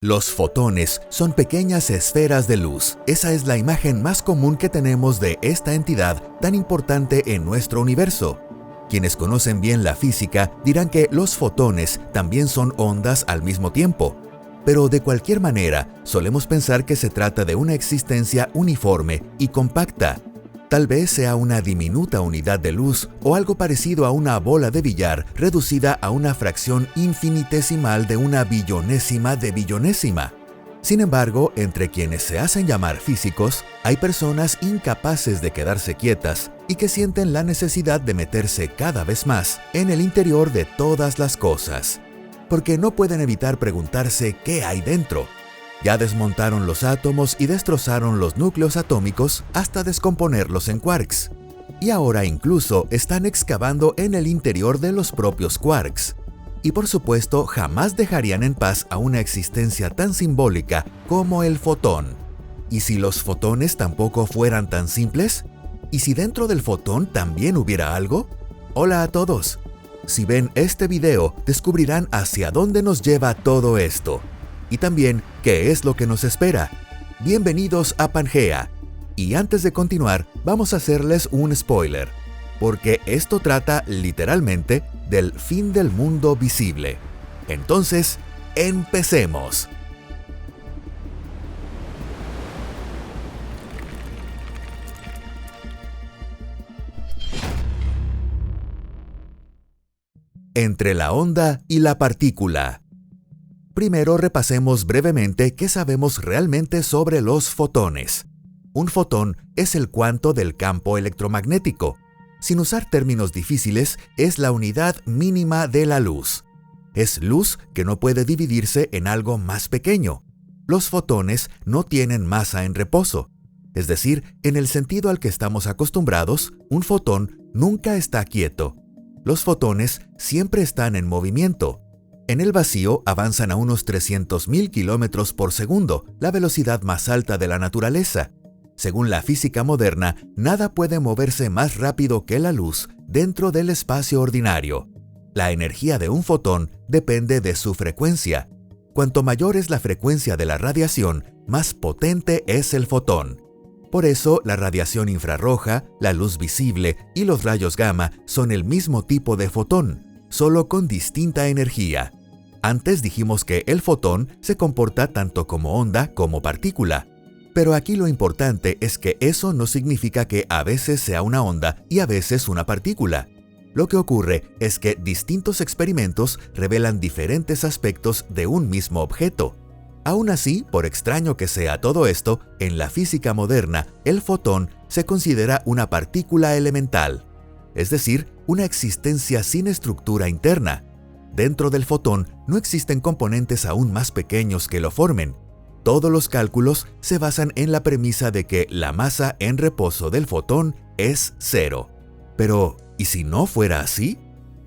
Los fotones son pequeñas esferas de luz. Esa es la imagen más común que tenemos de esta entidad tan importante en nuestro universo. Quienes conocen bien la física dirán que los fotones también son ondas al mismo tiempo. Pero de cualquier manera, solemos pensar que se trata de una existencia uniforme y compacta. Tal vez sea una diminuta unidad de luz o algo parecido a una bola de billar reducida a una fracción infinitesimal de una billonésima de billonésima. Sin embargo, entre quienes se hacen llamar físicos, hay personas incapaces de quedarse quietas y que sienten la necesidad de meterse cada vez más en el interior de todas las cosas, porque no pueden evitar preguntarse qué hay dentro. Ya desmontaron los átomos y destrozaron los núcleos atómicos hasta descomponerlos en quarks. Y ahora incluso están excavando en el interior de los propios quarks. Y por supuesto, jamás dejarían en paz a una existencia tan simbólica como el fotón. ¿Y si los fotones tampoco fueran tan simples? ¿Y si dentro del fotón también hubiera algo? Hola a todos. Si ven este video, descubrirán hacia dónde nos lleva todo esto. Y también qué es lo que nos espera. Bienvenidos a Pangea. Y antes de continuar, vamos a hacerles un spoiler, porque esto trata literalmente del fin del mundo visible. Entonces, empecemos. Entre la onda y la partícula. Primero repasemos brevemente qué sabemos realmente sobre los fotones. Un fotón es el cuanto del campo electromagnético. Sin usar términos difíciles, es la unidad mínima de la luz. Es luz que no puede dividirse en algo más pequeño. Los fotones no tienen masa en reposo. Es decir, en el sentido al que estamos acostumbrados, un fotón nunca está quieto. Los fotones siempre están en movimiento. En el vacío avanzan a unos 300.000 kilómetros por segundo, la velocidad más alta de la naturaleza. Según la física moderna, nada puede moverse más rápido que la luz dentro del espacio ordinario. La energía de un fotón depende de su frecuencia. Cuanto mayor es la frecuencia de la radiación, más potente es el fotón. Por eso, la radiación infrarroja, la luz visible y los rayos gamma son el mismo tipo de fotón, solo con distinta energía. Antes dijimos que el fotón se comporta tanto como onda como partícula. Pero aquí lo importante es que eso no significa que a veces sea una onda y a veces una partícula. Lo que ocurre es que distintos experimentos revelan diferentes aspectos de un mismo objeto. Aún así, por extraño que sea todo esto, en la física moderna, el fotón se considera una partícula elemental, es decir, una existencia sin estructura interna. Dentro del fotón no existen componentes aún más pequeños que lo formen. Todos los cálculos se basan en la premisa de que la masa en reposo del fotón es cero. Pero, ¿y si no fuera así?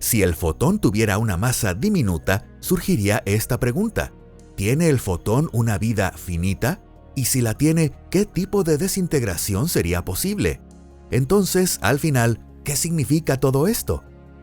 Si el fotón tuviera una masa diminuta, surgiría esta pregunta. ¿Tiene el fotón una vida finita? Y si la tiene, ¿qué tipo de desintegración sería posible? Entonces, al final, ¿qué significa todo esto?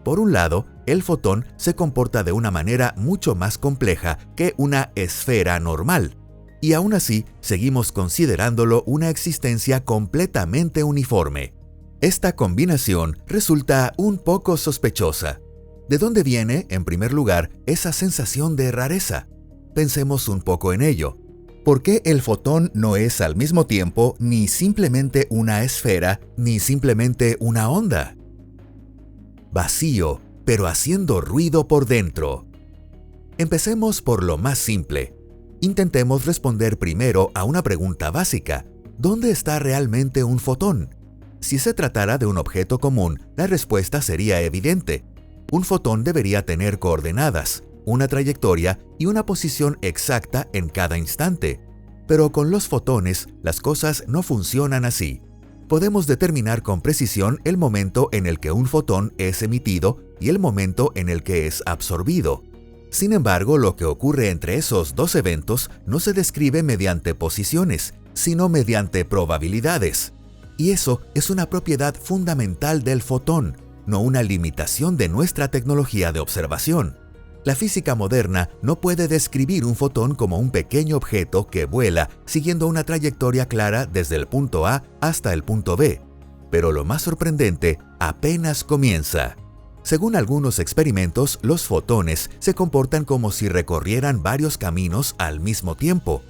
Por un lado, el fotón se comporta de una manera mucho más compleja que una esfera normal, y aún así seguimos considerándolo una existencia completamente uniforme. Esta combinación resulta un poco sospechosa. ¿De dónde viene, en primer lugar, esa sensación de rareza? Pensemos un poco en ello. ¿Por qué el fotón no es al mismo tiempo ni simplemente una esfera ni simplemente una onda? Vacío, pero haciendo ruido por dentro. Empecemos por lo más simple. Intentemos responder primero a una pregunta básica. ¿Dónde está realmente un fotón? Si se tratara de un objeto común, la respuesta sería evidente. Un fotón debería tener coordenadas, una trayectoria y una posición exacta en cada instante. Pero con los fotones, las cosas no funcionan así. Podemos determinar con precisión el momento en el que un fotón es emitido y el momento en el que es absorbido. Sin embargo, lo que ocurre entre esos dos eventos no se describe mediante posiciones, sino mediante probabilidades. Y eso es una propiedad fundamental del fotón, no una limitación de nuestra tecnología de observación. La física moderna no puede describir un fotón como un pequeño objeto que vuela siguiendo una trayectoria clara desde el punto A hasta el punto B. Pero lo más sorprendente apenas comienza. Según algunos experimentos, los fotones se comportan como si recorrieran varios caminos al mismo tiempo.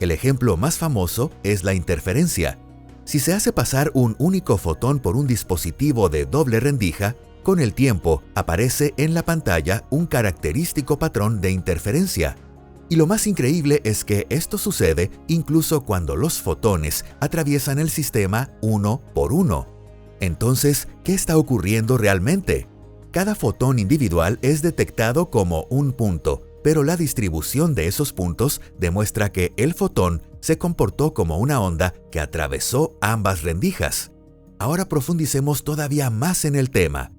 El ejemplo más famoso es la interferencia. Si se hace pasar un único fotón por un dispositivo de doble rendija, con el tiempo aparece en la pantalla un característico patrón de interferencia. Y lo más increíble es que esto sucede incluso cuando los fotones atraviesan el sistema uno por uno. Entonces, ¿qué está ocurriendo realmente? Cada fotón individual es detectado como un punto, pero la distribución de esos puntos demuestra que el fotón se comportó como una onda que atravesó ambas rendijas. Ahora profundicemos todavía más en el tema.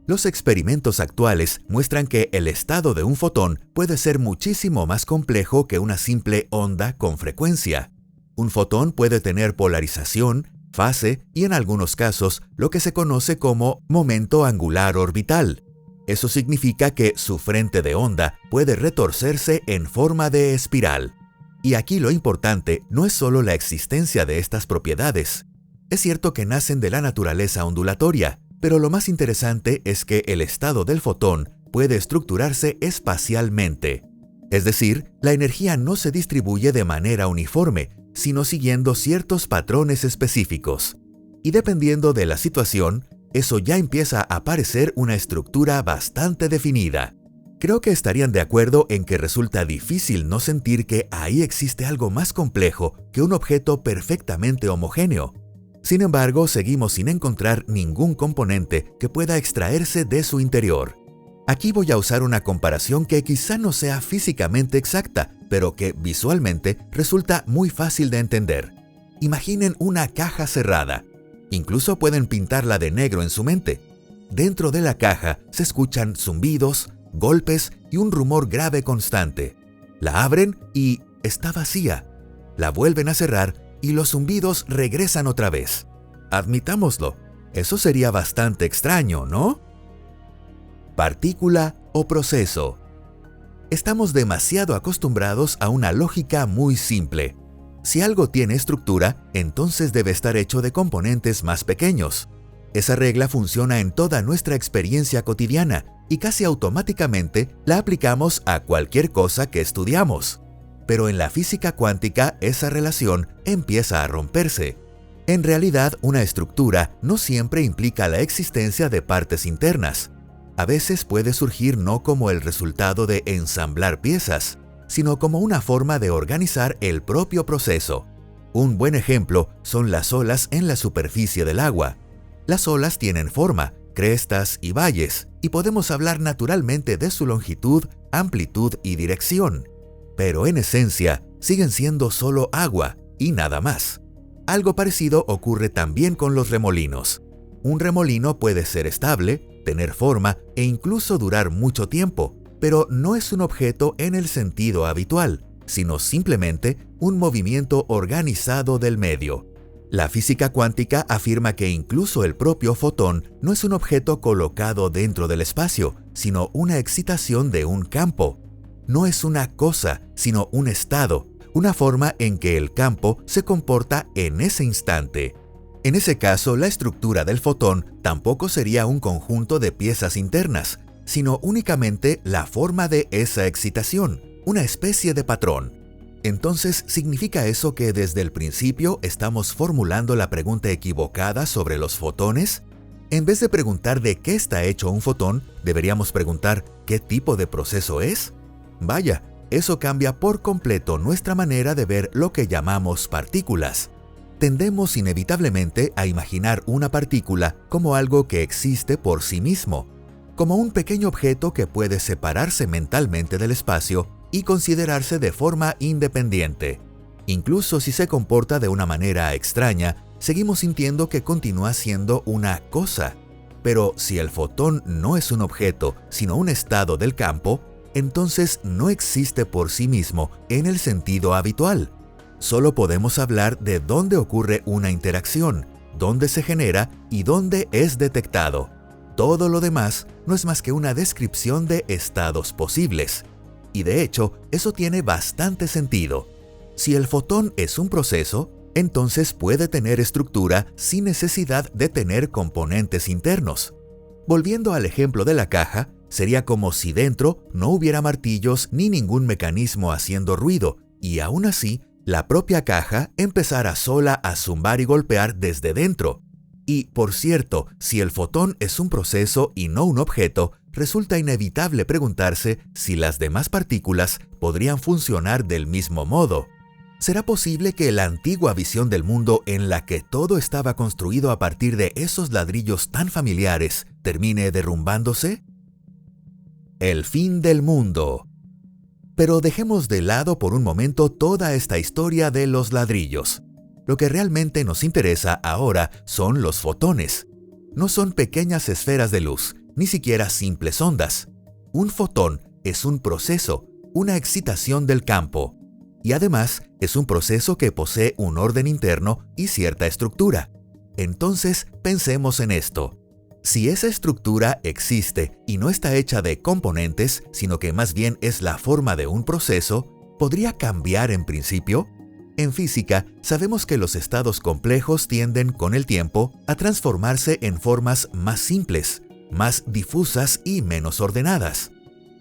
Los experimentos actuales muestran que el estado de un fotón puede ser muchísimo más complejo que una simple onda con frecuencia. Un fotón puede tener polarización, fase y en algunos casos lo que se conoce como momento angular orbital. Eso significa que su frente de onda puede retorcerse en forma de espiral. Y aquí lo importante no es solo la existencia de estas propiedades. Es cierto que nacen de la naturaleza ondulatoria, pero lo más interesante es que el estado del fotón puede estructurarse espacialmente. Es decir, la energía no se distribuye de manera uniforme, sino siguiendo ciertos patrones específicos. Y dependiendo de la situación, eso ya empieza a parecer una estructura bastante definida. Creo que estarían de acuerdo en que resulta difícil no sentir que ahí existe algo más complejo que un objeto perfectamente homogéneo. Sin embargo, seguimos sin encontrar ningún componente que pueda extraerse de su interior. Aquí voy a usar una comparación que quizá no sea físicamente exacta, pero que visualmente resulta muy fácil de entender. Imaginen una caja cerrada. Incluso pueden pintarla de negro en su mente. Dentro de la caja se escuchan zumbidos, golpes y un rumor grave constante. La abren y está vacía. La vuelven a cerrar y los zumbidos regresan otra vez. Admitámoslo, eso sería bastante extraño, ¿no? Partícula o proceso. Estamos demasiado acostumbrados a una lógica muy simple. Si algo tiene estructura, entonces debe estar hecho de componentes más pequeños. Esa regla funciona en toda nuestra experiencia cotidiana y casi automáticamente la aplicamos a cualquier cosa que estudiamos. Pero en la física cuántica esa relación empieza a romperse. En realidad, una estructura no siempre implica la existencia de partes internas. A veces puede surgir no como el resultado de ensamblar piezas, sino como una forma de organizar el propio proceso. Un buen ejemplo son las olas en la superficie del agua. Las olas tienen forma, crestas y valles, y podemos hablar naturalmente de su longitud, amplitud y dirección. Pero en esencia, siguen siendo solo agua y nada más. Algo parecido ocurre también con los remolinos. Un remolino puede ser estable, tener forma e incluso durar mucho tiempo, pero no es un objeto en el sentido habitual, sino simplemente un movimiento organizado del medio. La física cuántica afirma que incluso el propio fotón no es un objeto colocado dentro del espacio, sino una excitación de un campo. No es una cosa, sino un estado, una forma en que el campo se comporta en ese instante. En ese caso, la estructura del fotón tampoco sería un conjunto de piezas internas, sino únicamente la forma de esa excitación, una especie de patrón. Entonces, ¿significa eso que desde el principio estamos formulando la pregunta equivocada sobre los fotones? En vez de preguntar de qué está hecho un fotón, deberíamos preguntar ¿qué tipo de proceso es? Vaya, eso cambia por completo nuestra manera de ver lo que llamamos partículas. Tendemos inevitablemente a imaginar una partícula como algo que existe por sí mismo, como un pequeño objeto que puede separarse mentalmente del espacio y considerarse de forma independiente. Incluso si se comporta de una manera extraña, seguimos sintiendo que continúa siendo una cosa. Pero si el fotón no es un objeto, sino un estado del campo, entonces no existe por sí mismo en el sentido habitual. Solo podemos hablar de dónde ocurre una interacción, dónde se genera y dónde es detectado. Todo lo demás no es más que una descripción de estados posibles. Y de hecho, eso tiene bastante sentido. Si el fotón es un proceso, entonces puede tener estructura sin necesidad de tener componentes internos. Volviendo al ejemplo de la caja, sería como si dentro no hubiera martillos ni ningún mecanismo haciendo ruido, y aún así, la propia caja empezara sola a zumbar y golpear desde dentro. Y, por cierto, si el fotón es un proceso y no un objeto, resulta inevitable preguntarse si las demás partículas podrían funcionar del mismo modo. ¿Será posible que la antigua visión del mundo en la que todo estaba construido a partir de esos ladrillos tan familiares termine derrumbándose? El fin del mundo. Pero dejemos de lado por un momento toda esta historia de los ladrillos. Lo que realmente nos interesa ahora son los fotones. No son pequeñas esferas de luz, ni siquiera simples ondas. Un fotón es un proceso, una excitación del campo. Y además es un proceso que posee un orden interno y cierta estructura. Entonces pensemos en esto. Si esa estructura existe y no está hecha de componentes, sino que más bien es la forma de un proceso, ¿podría cambiar en principio? En física, sabemos que los estados complejos tienden, con el tiempo, a transformarse en formas más simples, más difusas y menos ordenadas.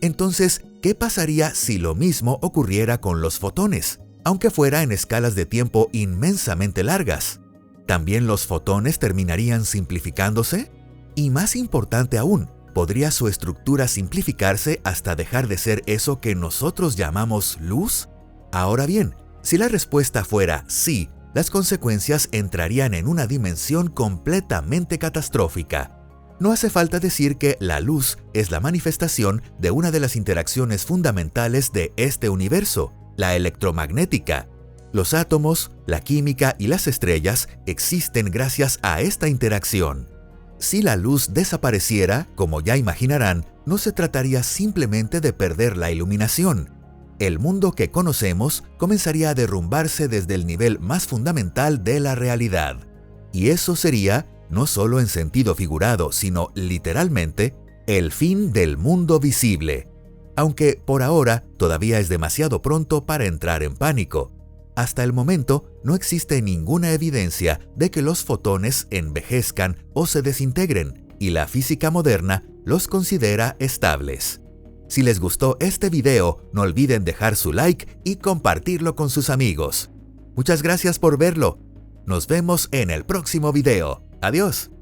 Entonces, ¿qué pasaría si lo mismo ocurriera con los fotones, aunque fuera en escalas de tiempo inmensamente largas? ¿También los fotones terminarían simplificándose? Y más importante aún, ¿podría su estructura simplificarse hasta dejar de ser eso que nosotros llamamos luz? Ahora bien, si la respuesta fuera sí, las consecuencias entrarían en una dimensión completamente catastrófica. No hace falta decir que la luz es la manifestación de una de las interacciones fundamentales de este universo, la electromagnética. Los átomos, la química y las estrellas existen gracias a esta interacción. Si la luz desapareciera, como ya imaginarán, no se trataría simplemente de perder la iluminación. El mundo que conocemos comenzaría a derrumbarse desde el nivel más fundamental de la realidad. Y eso sería, no solo en sentido figurado, sino literalmente, el fin del mundo visible. Aunque por ahora todavía es demasiado pronto para entrar en pánico. Hasta el momento no existe ninguna evidencia de que los fotones envejezcan o se desintegren, y la física moderna los considera estables. Si les gustó este video, no olviden dejar su like y compartirlo con sus amigos. Muchas gracias por verlo. Nos vemos en el próximo video. Adiós.